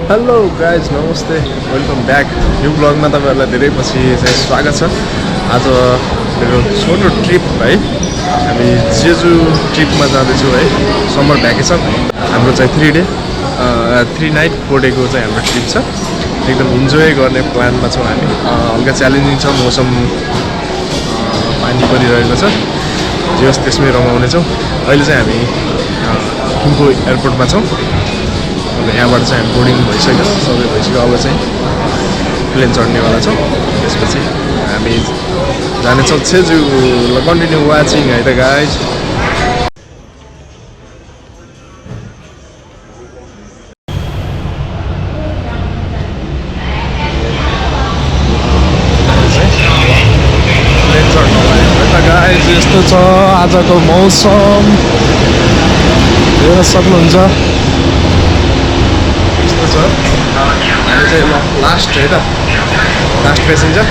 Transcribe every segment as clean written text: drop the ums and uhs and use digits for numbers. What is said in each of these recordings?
Hello guys नमस्ते welcome back new ब्लगमा तपाईँहरूलाई धेरै पछि चाहिँ स्वागत छ। आज मेरो छोटो ट्रिप है हामी जेजु ट्रिपमा जाँदैछौँ है। समर भ्याकेसन हाम्रो चाहिँ 3 नाइट 4 डेको चाहिँ हाम्रो ट्रिप छ। एकदम इन्जोय गर्ने प्लानमा छौँ हामी। हल्का च्यालेन्जिङ छ, मौसम पानी परिरहेको छ, जे होस् त्यसमै रमाउनेछौँ। अहिले चाहिँ हामी थिम्पू एयरपोर्टमा छौँ। यहाँबाट चाहिँ हामी बोर्डिङ भइसक्यो, सबै भइसक्यो। अब चाहिँ प्लेन चढ्नेवाला छौँ। त्यसपछि हामी जानेछौँ जेजु। ल कन्टिन्यू वाचिङ है त गाइज। प्लेन चढ्नु भयो है त गाइज। यस्तो छ आजको मौसम, हेर्न सक्नुहुन्छ। हामी चाहिँ लास्ट है त, लास्ट पेसेन्जर।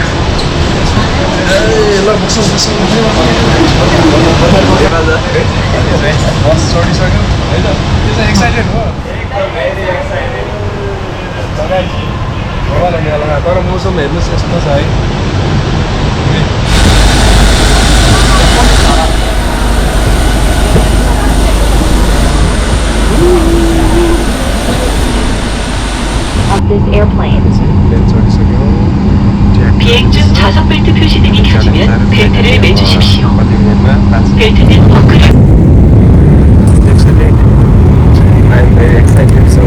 ल बसौँ बस चढिसक्यो है त। त्यो चाहिँ एक्साइटेड हो तर मौसम हेर्नुहोस् यस्तो छ है। This airplane. 비행 중 좌석 벨트 표시등이 켜지면 벨트를 매주십시오. 벨트는 버클을. I'm very excited. So.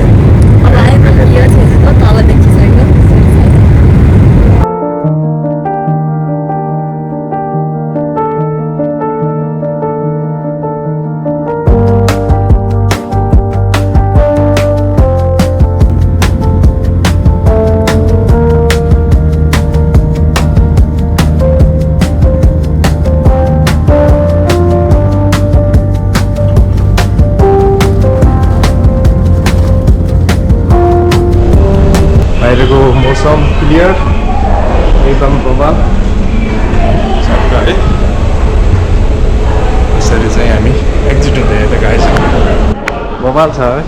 बाहिरको मौसम क्लियर एकदम बवाल छ है। यसरी चाहिँ हामी एक्जिट हुँदै त गाइस बवाल छ है।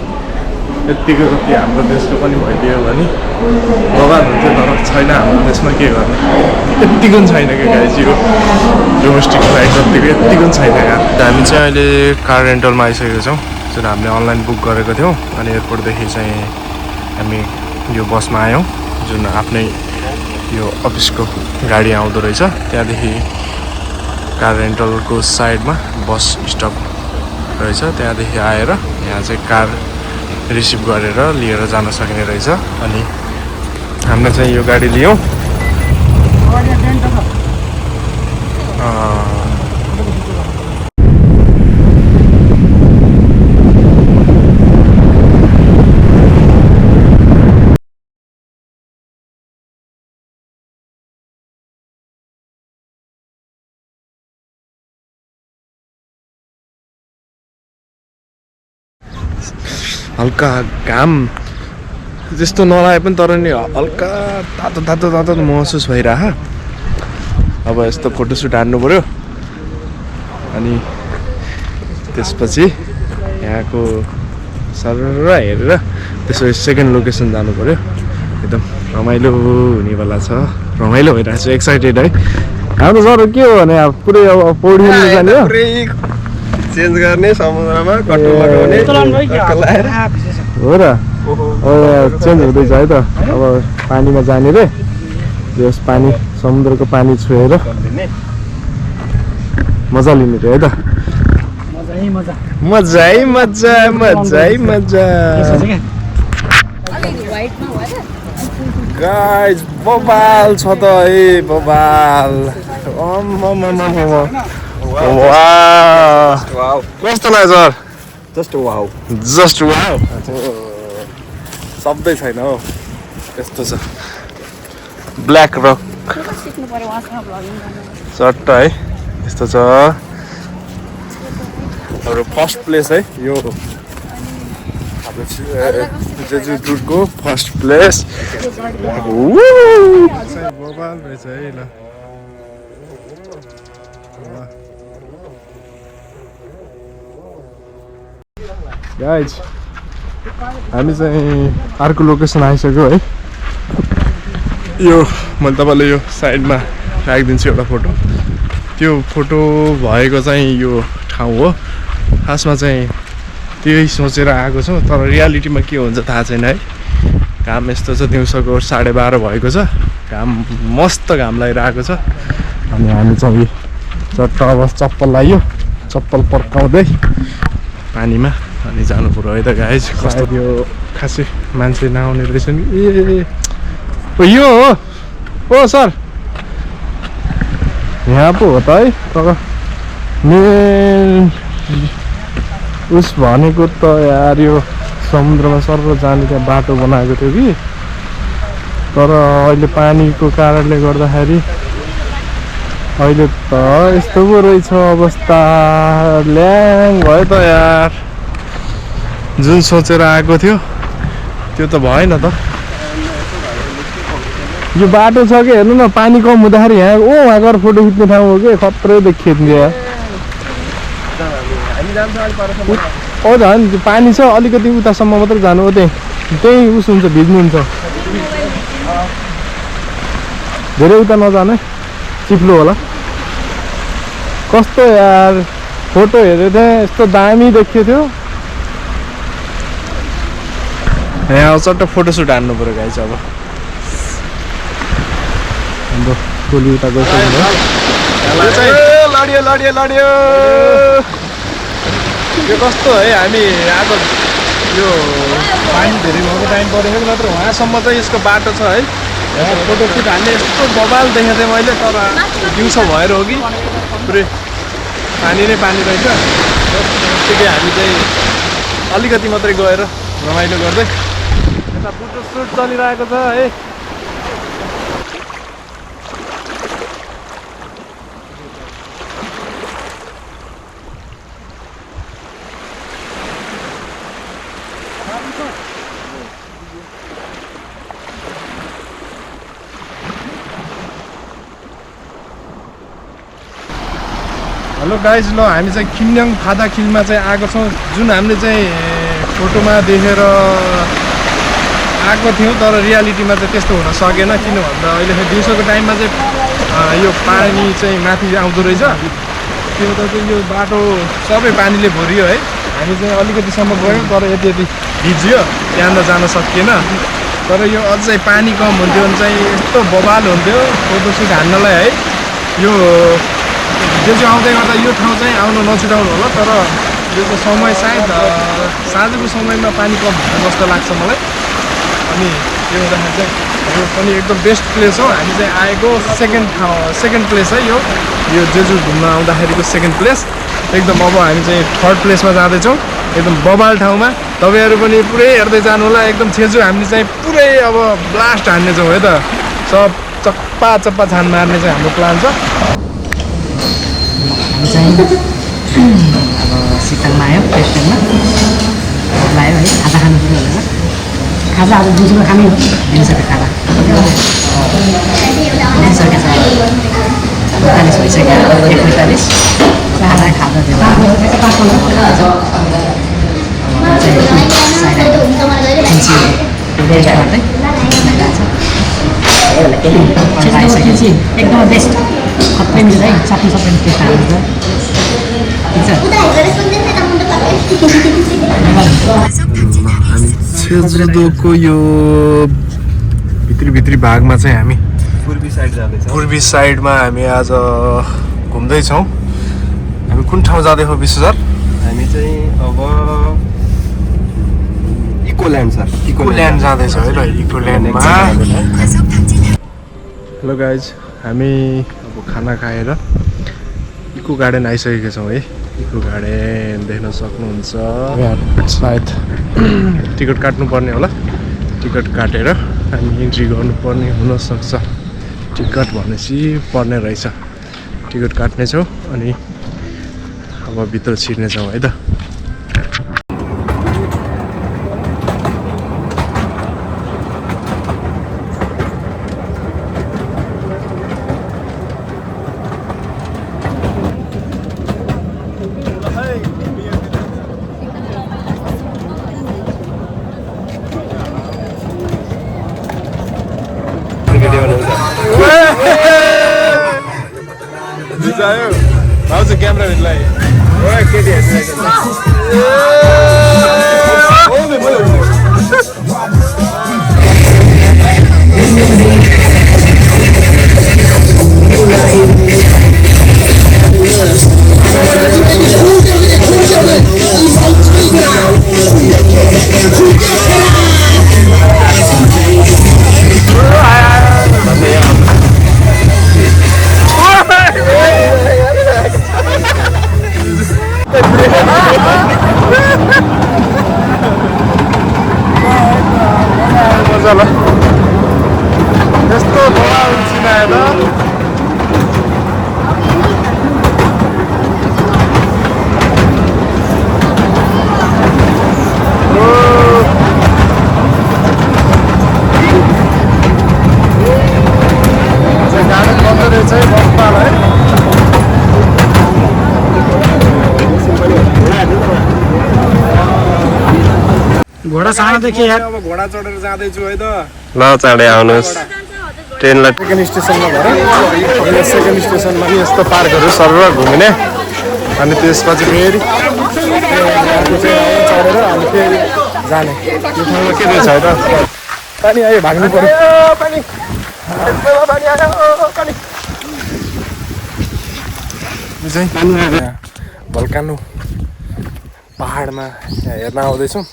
यत्तिको जति हाम्रो देशको पनि भइदियो भने बवाल हुन्थ्यो, तर छैन हाम्रो देशमा। के गर्ने, यत्तिको पनि छैन क्या गाइस। यो डोमेस्टिक फ्लाइट जतिको यत्तिको पनि छैन यहाँ। हामी चाहिँ अहिले कार रेन्टलमा आइसकेको छौँ, जुन हामीले अनलाइन बुक गरेको थियौँ। अनि एयरपोर्टदेखि चाहिँ हामी यो बसमा आयौँ, जुन आफ्नै यो अफिसको गाडी आउँदो रहेछ। त्यहाँदेखि कार रेन्टलको साइडमा बस स्टप रहेछ, त्यहाँदेखि आएर यहाँ चाहिँ कार रिसिभ गरेर लिएर जान सकिने रहेछ। अनि हामीले चाहिँ यो गाडी लियौँ। हल्का घाम जस्तो नलागे पनि तर नि हल्का तातो तातो तातो महसुस भइरह। अब यस्तो फोटोसुट हान्नु पऱ्यो। अनि त्यसपछि यहाँको सरर हेरेर त्यसपछि सेकेन्ड लोकेसन जानु पऱ्यो। एकदम रमाइलो हुनेवाला छ, रमाइलो भइरहेको छ, एक्साइटेड है। हाम्रो सर के हो भने पुरै अब पौडीमा जाने हो, चेन्ज गर्ने समुद्रमा कट्टु लगाउने हो र। चेन्ज हुँदैछ है त। अब पानीमा जाने रे, जस पानी समुद्रको पानी छोएर मजा लिने रे है त। मजा है मजा मजा है मजा। गाइस बबाल छ त है, बबाल। वाउ कस्तो लाग्यो sir? Just wow, just wow. शब्दै छैन हो, यस्तो छ। ब्ल्याक रक चट्ट है, यस्तो छ। हाम्रो फर्स्ट प्लेस है यो, हाम्रो जेजु टुरको फर्स्ट प्लेस। बबाल रहेछ है। ल गाइज हामी चाहिँ अर्को लोकेसन आइसक्यो है। यो मैले तपाईँलाई यो साइडमा राखिदिन्छु एउटा फोटो। त्यो फोटो भएको चाहिँ यो ठाउँ हो। खासमा चाहिँ त्यही सोचेर आएको छौँ, तर रियालिटीमा के हुन्छ थाहा छैन है। घाम यस्तो छ, दिउँसोको 12:30 भएको छ, घाम मस्त घाम लागिरहेको छ। अनि हामी चाहिँ चट्ट अब चप्पल लगायो, चप्पल पर्काउँदै पानीमा अनि जानु पर्यो है त गाइज। कस्तो यो खासै मान्छे नआउने रहेछ नि। ए यो हो ओ सर, यहाँ पो हो त है। तर मेन उस भनेको त यार यो समुद्रमा सर जाने त्यहाँ बाटो बनाएको थियो कि, तर अहिले पानीको कारणले गर्दाखेरि अहिले त यस्तो पो रहेछ अवस्था। ल्याङ भयो त यार, जुन सोचेर आएको थियो त्यो त भएन त। यो बाटो छ कि हेर्नु न, पानी कम हुँदाखेरि यहाँ वहाँ गएर फोटो खिच्ने ठाउँ हो कि, खत्रै देखिन्थ्यो। हो झन् त्यो पानी छ, अलिकति उतासम्म मात्रै जानु हो, त्यही उस हुन्छ, भिज्नुहुन्छ। धेरै उता नजाने, चिप्लो होला। कस्तो यार फोटो हेरेको थिएँ, यस्तो दामी देखियो थियो। यहाँ चट्ट फोटोसुट हान्नु पऱ्यो गाइस। अब हाम्रो टोली उता गइसक्यो। यो कस्तो है, हामी आएको यो पानी धेरै भएको टाइम परेको नत्र वहाँसम्म चाहिँ यसको बाटो छ है। यहाँ फोटोसुट हान्ने यस्तो बबाल देखेको थिएँ मैले, तर दिउँसो भएर हो कि पुरै पानी नै पानी रहेछ। त्यतिकै हामी चाहिँ अलिकति मात्रै गएर रमाइलो गर्दै यता फोटोसुट चलिरहेको छ है। हेलो गाइज, ल हामी चाहिँ खिन्याङ फादा खिलमा चाहिँ आएको छौँ। जुन हामीले चाहिँ फोटोमा देखेर आएको थियौँ, तर रियालिटीमा चाहिँ त्यस्तो हुन सकेन। किन भन्दा अहिले दिउँसोको टाइममा चाहिँ यो पानी चाहिँ माथि आउँदो रहेछ। त्यो त चाहिँ यो बाटो सबै पानीले भरियो है। हामी चाहिँ अलिकतिसम्म गयौँ, तर यति भिज्यो, त्यहाँनिर जान सकिएन। तर यो अझै पानी कम हुन्थ्यो भने चाहिँ यस्तो बबाल हुन्थ्यो फोटोसुट हान्नलाई है। यो जो चाहिँ आउँदै गर्दा यो ठाउँ चाहिँ आउन नछुटाउनु होला, तर यो चाहिँ समय सायद साँझको समयमा पानी कम हुन्छ जस्तो लाग्छ मलाई। अनि त्यो हुँदाखेरि चाहिँ यो पनि एकदम बेस्ट प्लेस हो। हामी चाहिँ आएको सेकेन्ड प्लेस है यो जेजु घुम्न आउँदाखेरिको सेकेन्ड प्लेस। एकदम अब हामी चाहिँ थर्ड प्लेसमा जाँदैछौँ, एकदम बबाल ठाउँमा। तपाईँहरू पनि पुरै हेर्दै जानु होला। एकदम छेजु हामीले चाहिँ पुरै अब ब्लास्ट हान्नेछौँ है त। सब चप्पा छान मार्ने चाहिँ हाम्रो प्लान छ। चाहिँ अब शीतलमा आयो, रेस्टुरेन्टमा लगायो है। खाजा खानु पऱ्यो भनेर खाजा अब दिउँसोको खानै हो, दिउँसोको खाजा दिइसकेको छ। 45 भइसक्यो, 1:45 खाजा दियो। एकदम बेस्ट, सबै मिलेर है। सबै टेस्ट हाल्नु ठिक छ। हामी छेजुदोको यो भित्री भागमा चाहिँ हामी पूर्वी साइडमा हामी आज घुम्दैछौँ। हामी कुन ठाउँ जाँदैछौँ विश्व सर? हामी चाहिँ अब इकोल्यान्ड सर, इकोल्यान्ड जाँदैछौँ है त। इकोल्यान्डमा हेलो गाइज, हामी अब खाना खाएर इको गार्डन आइसकेका छौँ है। इको गार्डन देख्न सक्नुहुन्छ। सायद टिकट काट्नुपर्ने होला, टिकट काटेर हामी इन्ट्री गर्नुपर्ने हुनसक्छ। टिकट भनेपछि पर्ने रहेछ, टिकट काट्नेछौँ अनि अब भित्र छिर्नेछौँ है त। केटी बनाउँछ बुझायो भाउजू क्यामेराम्यानलाई मजा ल यस्तो घोडा उल्सिनाएर गाडी बन्द रहेछ है बप्पालाई घोडा सानोदेखि यार अब घोडा चढेर जाँदैछु है त ल चाँडै आउनुहोस् ट्रेनलाई सेकेन्ड स्टेसनमा भएर सेकेन्ड स्टेसनमा नि यस्तो पार्कहरू सर घुमिने अनि त्यसपछि फेरि चढेर अनि फेरि जाने त्यो ठाउँमा के रहेछ है त पानी आयो भाग्नु पर्यो भल्कानो पहाडमा यहाँ हेर्न आउँदैछौँ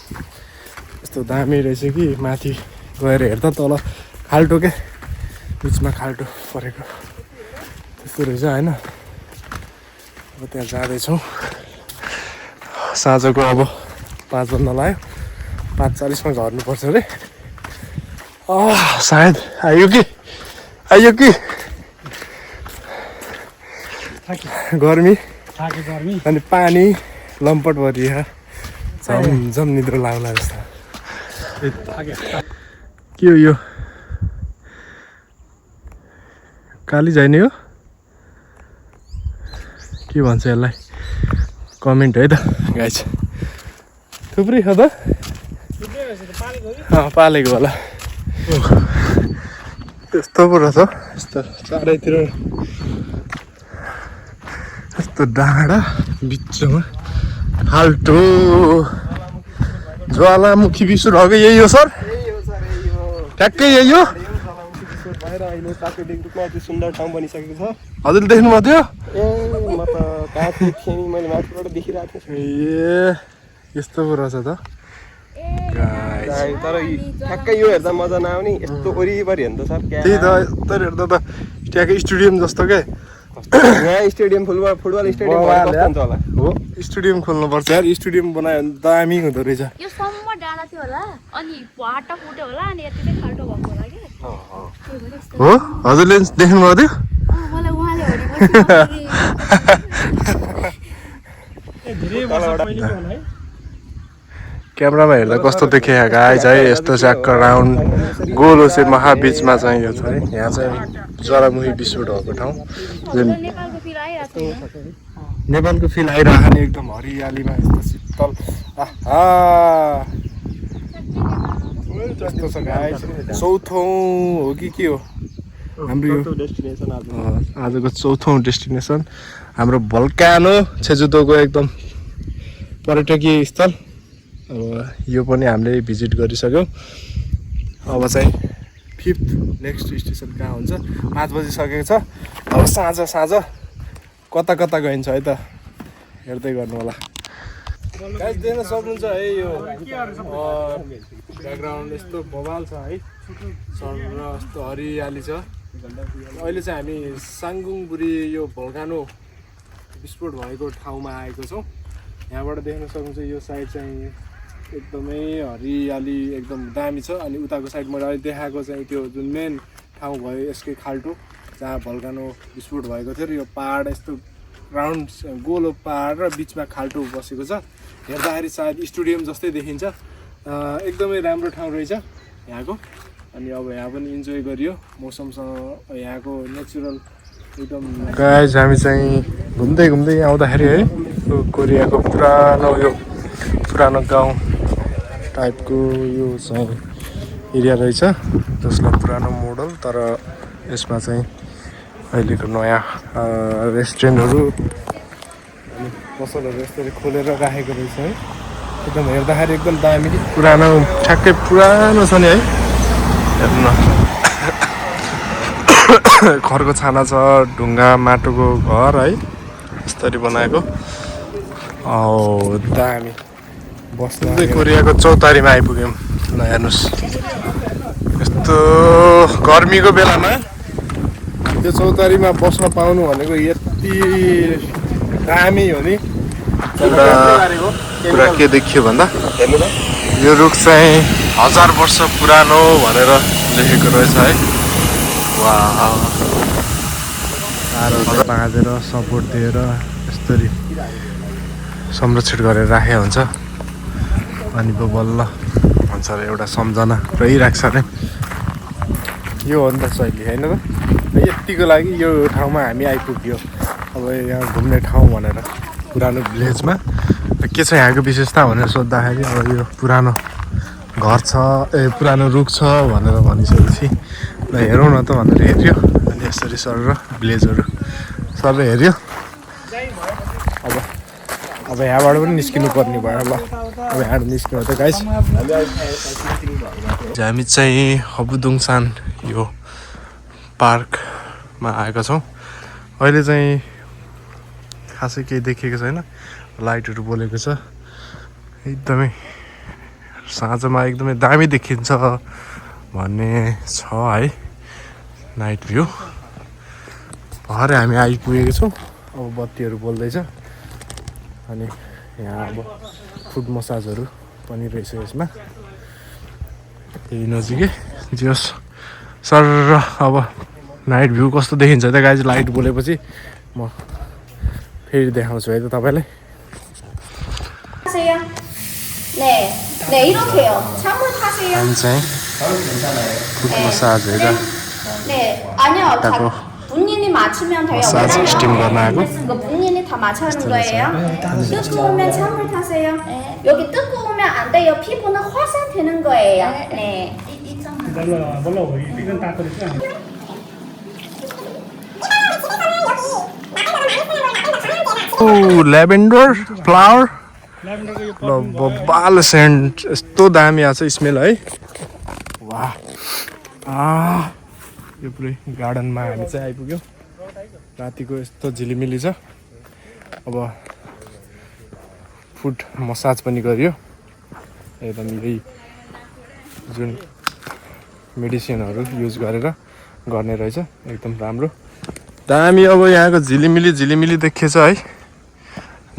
यस्तो दामी रहेछ कि माथि गएर हेर्दा तल खाल्टो के बिचमा खाल्टो परेको त्यस्तो रहेछ होइन अब त्यहाँ जाँदैछौँ साँझको अब 5 बज्न लाग्यो 5:40मा झर्नुपर्छ अरे सायद आयो कि गर्मी अनि पानी लम्पट भरिया झम निद्रा लाग्ला जस्तो के हो यो काली जाने हो के भन्छ यसलाई कमेन्ट है त गाइज थुप्रै छ त पालेको होला त्यस्तो पो रहेछ यस्तो चारैतिर यस्तो डाँडा बिचमा खाल्टो ज्वालामुखी विश्व भएको यही हो सर ठ्याक्कै यही हो भएर अहिले प्राकृतिक रूपमा अति सुन्दर ठाउँ बनिसकेको छ हजुरले देख्नुभएको थियो म त कहाँ थिएँ नि मैले माथिबाट देखिरहेको थिएँ ए यस्तो पो रहेछ त तर ठ्याक्कै यो हेर्दा मजा नआउने यस्तो वरिपरि हेर्नु त सर त्यही त तर हेर्दा त ट्याक्कै स्टेडियम जस्तो क्या यहाँ स्टेडियम फुटबल स्टेडियम कस्तो हुन्छ होला हो स्टेडियम खोल्नुपर्छ यार स्टेडियम बनायो भने दामी हुँदो रहेछ यो सम्म डाँडा थियो होला अनि भाटा फुट्यो होला अनि यति चाहिँ खाल्टो भएको होला कि हो हजुरले देख्नुभएको थियो मलाई उहाँले क्यामेरामा हेर्दा कस्तो देखे गाइज है यस्तो च्याक्क राउन्ड गोलो चाहिँ महाबीचमा चाहिँ यो छ है यहाँ चाहिँ ज्वालामुखी विस्फोट भएको ठाउँ जुन नेपालको फिल आइरहेको छ नेपालको फिल आइरहने एकदम हरियालीमा यस्तो शीतल त्यस्तो छ गाइज चौथौँ हो कि के हो हाम्रो यो आजको चौथौँ डेस्टिनेसन हाम्रो भल्कानो छेजुदोको एकदम पर्यटकीय स्थल अब यो पनि हामीले भिजिट गरिसक्यौँ अब चाहिँ 5th नेक्स्ट स्टेसन कहाँ हुन्छ 5 बजिसकेको छ अब साँझ कता गइन्छ है त हेर्दै गर्नु होला गाइस देख्न सक्नुहुन्छ है यो ब्याकग्राउन्ड यस्तो बवाल छ है सर र यस्तो हरियाली छ अहिले चाहिँ हामी साङ्गुङबुरी यो भल्कानो विस्फोट भएको ठाउँमा आएको छौँ यहाँबाट देख्न सक्नुहुन्छ यो साइड चाहिँ एकदमै हरियाली एकदम दामी छ अनि उताको साइड मैले अहिले देखाएको चाहिँ त्यो जुन मेन ठाउँ भयो यसकै खाल्टो जहाँ भल्कानो विस्फोट भएको थियो र यो पहाड यस्तो राउन्ड गोलो पहाड र बिचमा खाल्टो बसेको छ हेर्दाखेरि सायद स्टेडियम जस्तै देखिन्छ एकदमै राम्रो ठाउँ रहेछ यहाँको अनि अब यहाँ पनि इन्जोय गरियो मौसमसँग यहाँको नेचुरल एकदम गाइज हामी चाहिँ घुम्दै आउँदाखेरि है कोरियाको पुरानो गाउँ टाइपको यो चाहिँ एरिया रहेछ जसलाई पुरानो मोडल तर यसमा चाहिँ अहिलेको नयाँ रेस्टुरेन्टहरू अनि पसलहरू यसरी खोलेर राखेको रहेछ है एकदम हेर्दाखेरि एकदम दामी पुरानो ठ्याक्कै पुरानो छ नि है हेर्नु न खरको छाना छ ढुङ्गा माटोको घर है यसरी बनाएको दामी बस्दै कोरियाको चौतारीमा आइपुग्यौँ ल हेर्नुहोस् यस्तो गर्मीको बेलामा त्यो चौतारीमा बस्न पाउनु भनेको यति दामी हो नि पुरा के देखियो भन्दा यो रुख चाहिँ 1000 वर्ष पुरानो भनेर लेखेको रहेछ है तारहरू बाँधेर सपोर्ट दिएर यसरी संरक्षित गरेर राखेको हुन्छ अनि पो बल्ल भन्छ एउटा सम्झना रहिरहेको छ नै यो हो नि त शैली होइन त यतिको लागि यो ठाउँमा हामी आइपुग्यो अब यहाँ घुम्ने ठाउँ भनेर पुरानो भिलेजमा के छ यहाँको विशेषता भनेर सोद्धाखेरि अब यो पुरानो घर छ पुरानो रुख छ भनेर भनिसकेपछि ल हेरौँ न त भनेर हेऱ्यो अनि यसरी सरेर भिलेजहरू सरेर हेऱ्यो अब यहाँबाट पनि निस्किनु पर्ने भयो ल अब यहाँबाट निस्क्नु त गाइस हामी चाहिँ हबुदुङसान यो पार्कमा आएका छौँ अहिले चाहिँ खासै केही देखिएको छैन लाइटहरू बोलेको छ एकदमै साँझमा एकदमै दामी देखिन्छ भन्ने छ है नाइट भ्यू भरे हामी आइपुगेको छौँ अब बत्तीहरू बोल्दैछ अनि यहाँ अब फुड मसाजहरू पनि रहेछ यसमा यही नजिकै जस सर अब नाइट भ्यू कस्तो देखिन्छ त गाइज लाइट बोलेपछि म फेरि देखाउँछु है त तपाईँलाई हामी चाहिँ फुड मसाज हेरेर खुट्टाको 본인이 맞추면 돼요. मसाज स्टिम गर्न आएको 이거 본인이 다 맞추는 거예요. 뜨거우면 찬물 타세요. 여기 뜨거우면 안 돼요. 피부는 화산되는 거예요. 네. ल्याभेन्डर फ्लावर ल बब्बाल सेन्ट यस्तो दामी आएको छ स्मेल है वाह यो पुरै गार्डनमा हामी चाहिँ आइपुग्यौँ रातिको यस्तो झिलिमिली छ अब फुड मसाज पनि गरियो एकदम यही जुन मेडिसिनहरू युज गरेर गर्ने रहेछ एकदम राम्रो दामी अब यहाँको झिलिमिली देखिएछ है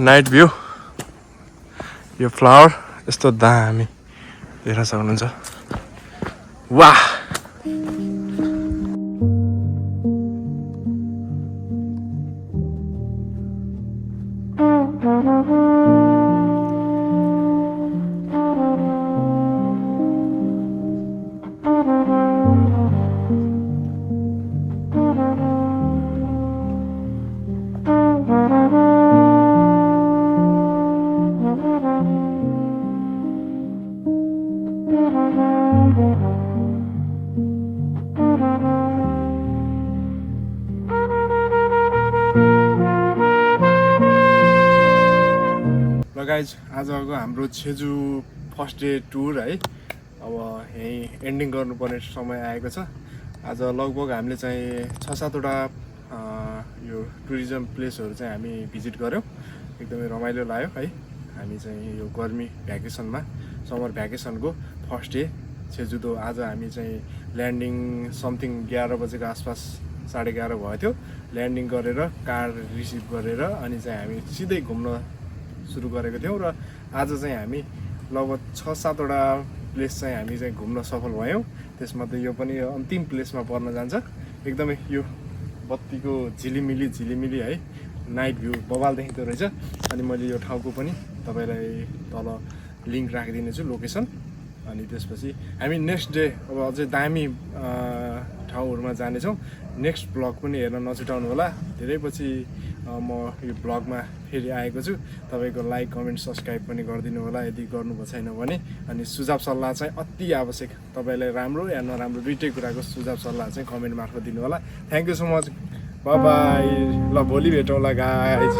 नाइट भ्यू यो फ्लावर यस्तो दामी देख्न सक्नुहुन्छ वाह गाइज आजको हाम्रो छेजु फर्स्ट डे टुर है अब यहीँ एन्डिङ गर्नुपर्ने समय आएको छ आज लगभग हामीले चाहिँ 6-7 वटा यो टुरिज्म प्लेसहरू चाहिँ हामी भिजिट गऱ्यौँ एकदमै रमाइलो लाग्यो है हामी चाहिँ यो गर्मी भ्याकेसनमा समर भ्याकेसनको फर्स्ट डे छेजुदो आज हामी चाहिँ ल्यान्डिङ समथिङ 11 बजेको आसपास 11:30 भएको थियो ल्यान्डिङ गरेर कार रिसिभ गरेर अनि चाहिँ हामी सिधै घुम्न सुरु गरेको थियौँ र आज चाहिँ हामी लगभग 6-7 वटा प्लेस चाहिँ हामी चाहिँ घुम्न सफल भयौँ त्यसमध्ये यो पनि अन्तिम प्लेसमा पर्न जान्छ एकदमै यो बत्तीको झिलिमिली है नाइट भ्यू बवाल देखिँदो रहेछ अनि मैले यो ठाउँको पनि तपाईँलाई तल लिङ्क राखिदिनेछु लोकेसन अनि त्यसपछि हामी नेक्स्ट डे अब अझै दामी ठाउँहरूमा जानेछौँ नेक्स्ट ब्लग पनि हेर्न नछुटाउनु होला धेरै पछि म यो ब्लगमा फेरि आएको छु। तपाईँको लाइक कमेन्ट सब्सक्राइब पनि गरिदिनु होला यदि गर्नुभएको छैन भने। अनि सुझाव सल्लाह चाहिँ अति आवश्यक, तपाईँलाई राम्रो या नराम्रो दुइटै कुराको सुझाव सल्लाह चाहिँ कमेन्ट मार्फत दिनु होला। Thank you so much, by by. ल भोलि भेटौँला गाइज।